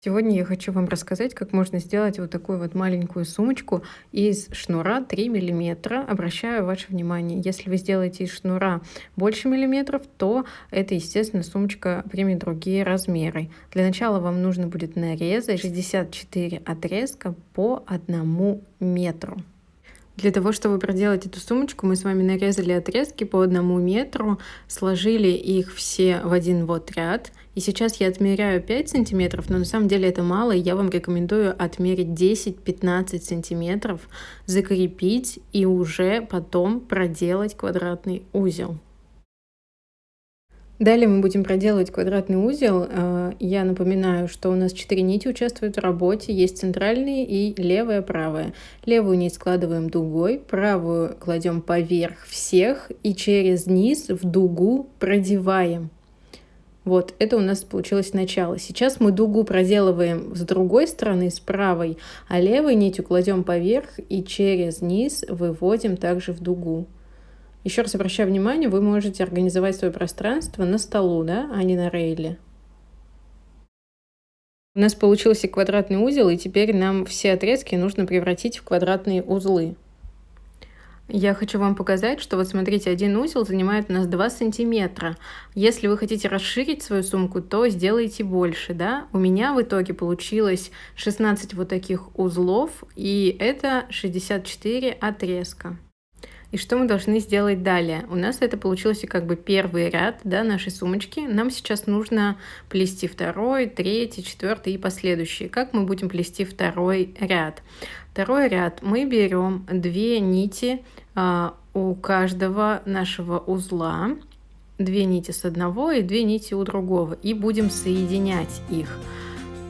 Сегодня я хочу вам рассказать, как можно сделать вот такую вот маленькую сумочку из шнура 3 миллиметра. Обращаю ваше внимание, если вы сделаете из шнура больше миллиметров, то это, естественно, сумочка примет другие размеры. Для начала вам нужно будет нарезать 64 отрезка по 1 метру. Для того, чтобы проделать эту сумочку, мы с вами нарезали отрезки по 1 метру, сложили их все в один вот ряд. И сейчас я отмеряю 5 сантиметров, но на самом деле это мало, и я вам рекомендую отмерить 10-15 сантиметров, закрепить и уже потом проделать квадратный узел. Далее мы будем проделывать квадратный узел. Я напоминаю, что у нас 4 нити участвуют в работе. Есть центральные и левая, правая. Левую нить складываем дугой, правую кладем поверх всех и через низ в дугу продеваем. Вот, это у нас получилось начало. Сейчас мы дугу проделываем с другой стороны, с правой, а левой нитью кладем поверх и через низ выводим также в дугу. Еще раз обращаю внимание, вы можете организовать свое пространство на столу, да, а не на рейле. У нас получился квадратный узел, и теперь нам все отрезки нужно превратить в квадратные узлы. Я хочу вам показать, что вот смотрите, один узел занимает у нас 2 сантиметра. Если вы хотите расширить свою сумку, то сделайте больше, да. У меня в итоге получилось 16 вот таких узлов, и это 64 отрезка. И что мы должны сделать далее? У нас это получился как бы первый ряд, да, нашей сумочки. Нам сейчас нужно плести второй, третий, четвертый и последующие. Как мы будем плести второй ряд? Второй ряд мы берем 2 нити у каждого нашего узла, 2 нити с одного и 2 нити у другого, и будем соединять их.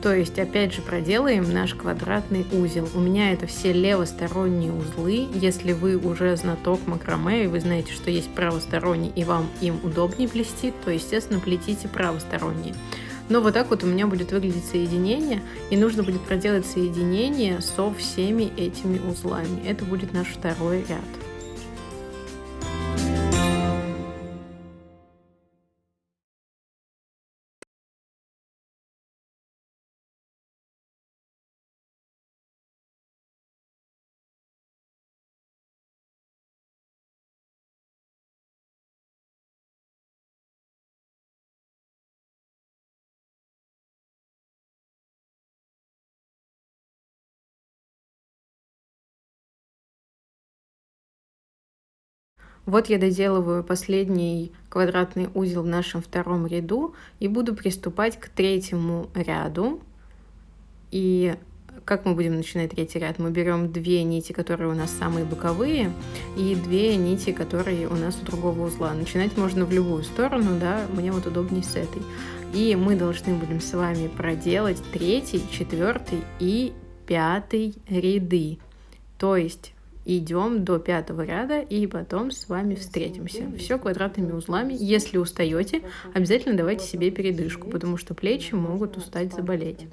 То есть опять же проделаем наш квадратный узел. У меня это все левосторонние узлы. Если вы уже знаток макраме и вы знаете, что есть правосторонний и вам им удобнее плести, то, естественно, плетите правосторонние. Но вот так вот у меня будет выглядеть соединение, и нужно будет проделать соединение со всеми этими узлами. Это будет наш второй ряд. Вот я доделываю последний квадратный узел в нашем втором ряду и буду приступать к третьему ряду. И как мы будем начинать третий ряд? Мы берем 2 нити, которые у нас самые боковые, и 2 нити, которые у нас у другого узла. Начинать можно в любую сторону, да, мне вот удобнее с этой. И мы должны будем с вами проделать 3, 4 и 5 ряды. То есть идем до 5 ряда и потом с вами встретимся. Все квадратными узлами. Если устаете, обязательно давайте себе передышку, потому что плечи могут устать, заболеть.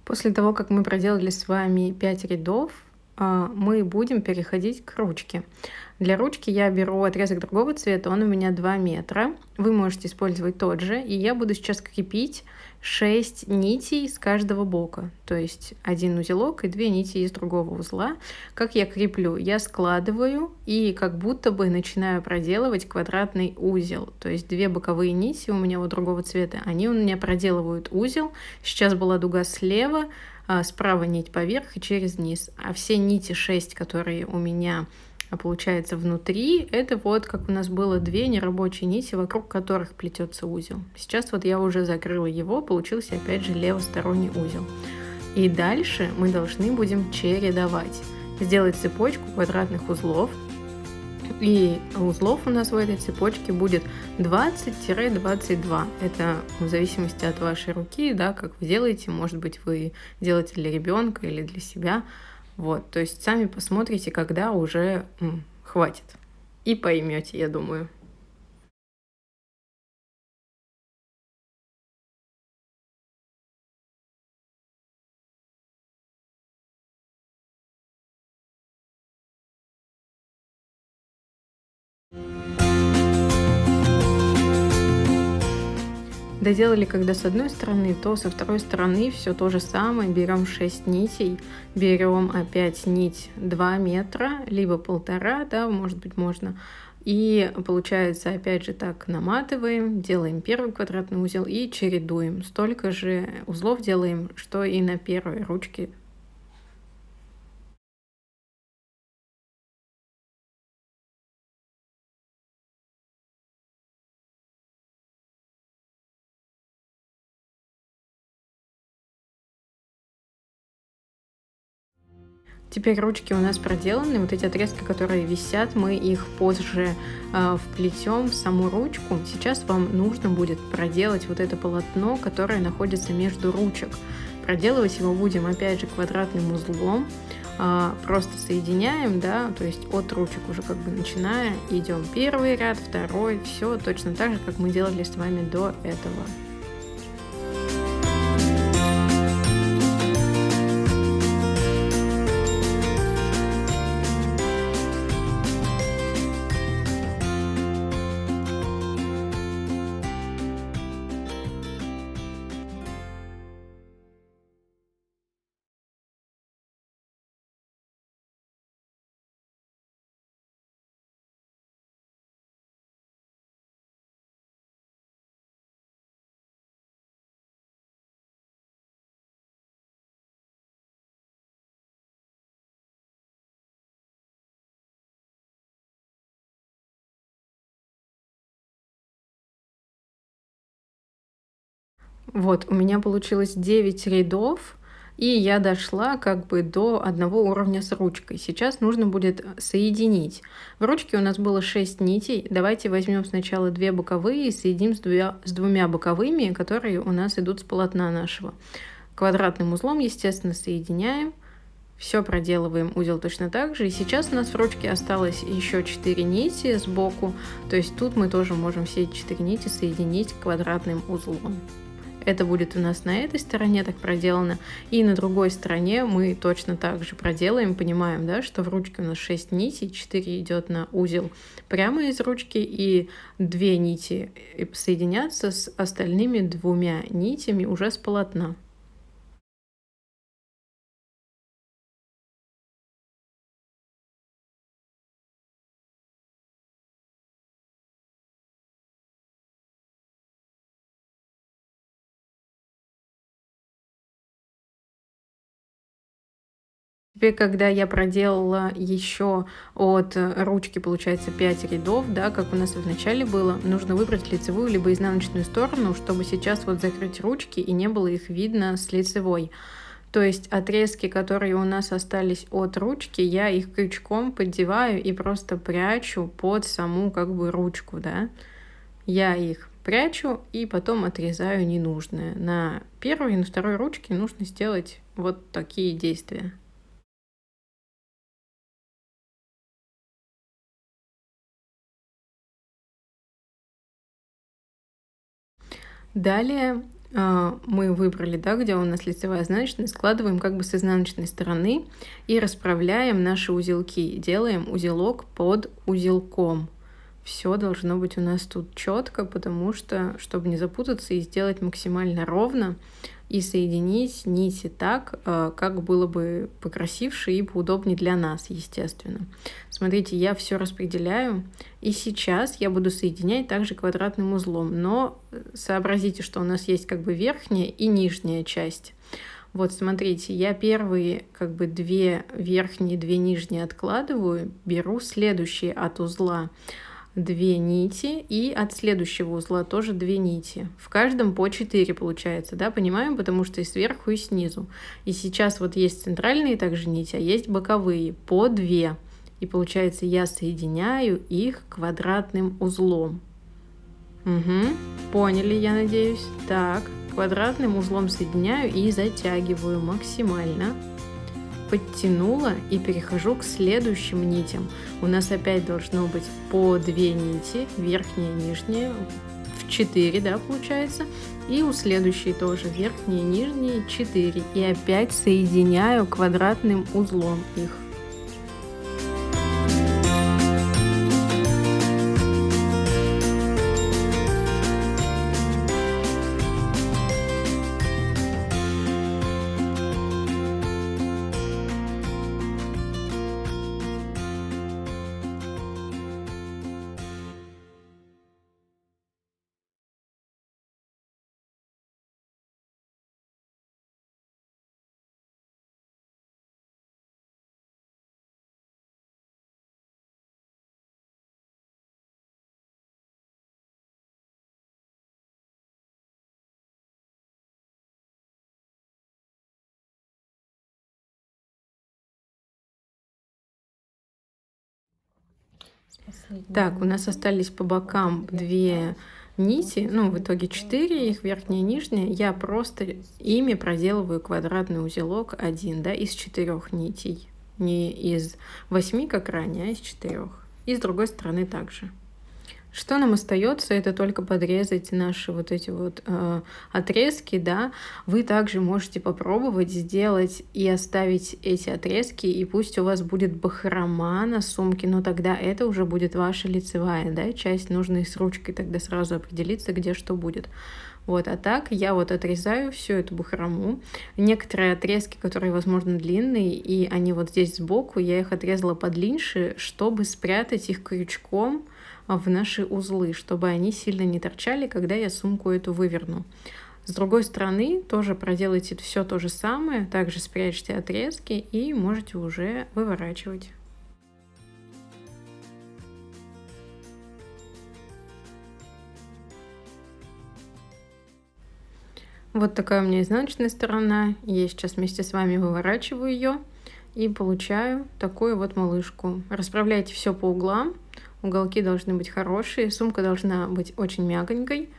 После того, как мы проделали с вами 5 рядов, мы будем переходить к ручке. Для ручки я беру отрезок другого цвета, он у меня 2 метра. Вы можете использовать тот же. И я буду сейчас крепить 6 нитей с каждого бока. То есть один узелок и 2 нити из другого узла. Как я креплю? Я складываю и как будто бы начинаю проделывать квадратный узел. То есть 2 боковые нити у меня вот другого цвета, они у меня проделывают узел. Сейчас была дуга слева, справа нить поверх и через низ. А все нити 6, которые у меня получается внутри, это вот как у нас было 2 нерабочие нити, вокруг которых плетется узел. Сейчас вот я уже закрыла его, получился опять же левосторонний узел. И дальше мы должны будем чередовать. Сделать цепочку квадратных узлов. И узлов у нас в этой цепочке будет 20-22. Это в зависимости от вашей руки, да, как вы делаете. Может быть, вы делаете для ребенка или для себя. Вот, то есть сами посмотрите, когда уже хватит. И поймете, я думаю. Доделали когда с одной стороны, то со второй стороны все то же самое. Берем 6 нитей, берем опять нить 2 метра, либо 1,5, да, может быть можно. И получается, опять же, так наматываем, делаем первый квадратный узел и чередуем. Столько же узлов делаем, что и на первой ручке. Теперь ручки у нас проделаны, вот эти отрезки, которые висят, мы их позже вплетем в саму ручку. Сейчас вам нужно будет проделать вот это полотно, которое находится между ручек. Проделывать его будем опять же квадратным узлом, просто соединяем, да, то есть от ручек уже как бы начиная, идем первый ряд, второй, все точно так же, как мы делали с вами до этого. Вот, у меня получилось 9 рядов, и я дошла как бы до одного уровня с ручкой. Сейчас нужно будет соединить. В ручке у нас было 6 нитей. Давайте возьмем сначала 2 боковые и соединим с двумя боковыми, которые у нас идут с полотна нашего. Квадратным узлом, естественно, соединяем. Все проделываем узел точно так же. И сейчас у нас в ручке осталось еще 4 нити сбоку. То есть тут мы тоже можем все эти 4 нити соединить квадратным узлом. Это будет у нас на этой стороне так проделано. И на другой стороне мы точно так же проделаем. Понимаем, да, что в ручке у нас 6 нитей, 4 идет на узел прямо из ручки, и 2 нити соединятся с остальными 2 нитями уже с полотна. Теперь, когда я проделала еще от ручки, получается, 5 рядов, да, как у нас и в начале было, нужно выбрать лицевую либо изнаночную сторону, чтобы сейчас вот закрыть ручки и не было их видно с лицевой. То есть отрезки, которые у нас остались от ручки, я их крючком поддеваю и просто прячу под саму как бы ручку, да. Я их прячу и потом отрезаю ненужное. На первой и на второй ручке нужно сделать вот такие действия. Далее мы выбрали, да, где у нас лицевая изнаночная, складываем как бы с изнаночной стороны и расправляем наши узелки. Делаем узелок под узелком. Все должно быть у нас тут четко, потому что, чтобы не запутаться и сделать максимально ровно, и соединить нити так, как было бы покрасивше и поудобнее для нас, естественно. Смотрите, я все распределяю, и сейчас я буду соединять также квадратным узлом, но сообразите, что у нас есть как бы верхняя и нижняя часть. Вот смотрите, я первые как бы 2 верхние, 2 нижние откладываю, беру следующие от узла 2 нити и от следующего узла тоже 2 нити. В каждом по 4 получается, да, понимаем, потому что и сверху, и снизу. И сейчас вот есть центральные также нити, а есть боковые по 2. И получается я соединяю их квадратным узлом. Угу, поняли, я надеюсь. Так, квадратным узлом соединяю и затягиваю максимально. Подтянула и перехожу к следующим нитям. У нас опять должно быть по 2 нити, верхняя и нижняя, в 4, да, получается. И у следующей тоже верхние и нижние 4. И опять соединяю квадратным узлом их. Так, у нас остались по бокам 2 нити, ну, в итоге 4, их верхняя и нижняя. Я просто ими проделываю квадратный узелок один, да, из 4 нитей. Не из 8, как ранее, а из 4. И с другой стороны также. Что нам остается, это только подрезать наши вот эти вот отрезки, да. Вы также можете попробовать сделать и оставить эти отрезки, и пусть у вас будет бахрома на сумке, но тогда это уже будет ваша лицевая, да, часть. Нужно и с ручкой тогда сразу определиться, где что будет. Вот, а так я вот отрезаю всю эту бахрому. Некоторые отрезки, которые, возможно, длинные, и они вот здесь сбоку, я их отрезала подлиннее, чтобы спрятать их крючком в наши узлы, чтобы они сильно не торчали, когда я сумку эту выверну. С другой стороны тоже проделайте все то же самое, также спрячьте отрезки и можете уже выворачивать. Вот такая у меня изнаночная сторона. Я сейчас вместе с вами выворачиваю ее и получаю такую вот малышку. Расправляйте все по углам. Уголки должны быть хорошие. Сумка должна быть очень мягонькой.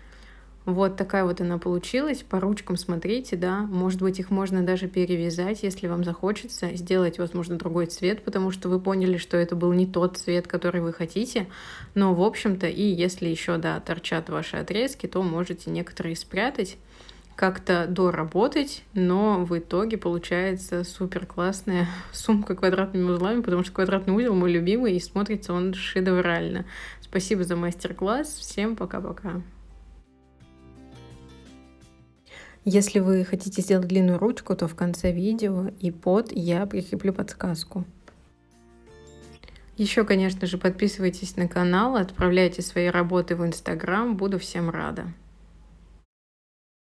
Вот такая вот она получилась. По ручкам смотрите, да. Может быть, их можно даже перевязать, если вам захочется. Сделать, возможно, другой цвет, потому что вы поняли, что это был не тот цвет, который вы хотите. Но, в общем-то, и если еще, да, торчат ваши отрезки, то можете некоторые спрятать, как-то доработать, но в итоге получается супер классная сумка квадратными узлами, потому что квадратный узел мой любимый и смотрится он шедеврально. Спасибо за мастер-класс, всем пока-пока. Если вы хотите сделать длинную ручку, то в конце видео и под я прикреплю подсказку. Еще, конечно же, подписывайтесь на канал, отправляйте свои работы в Инстаграм, буду всем рада.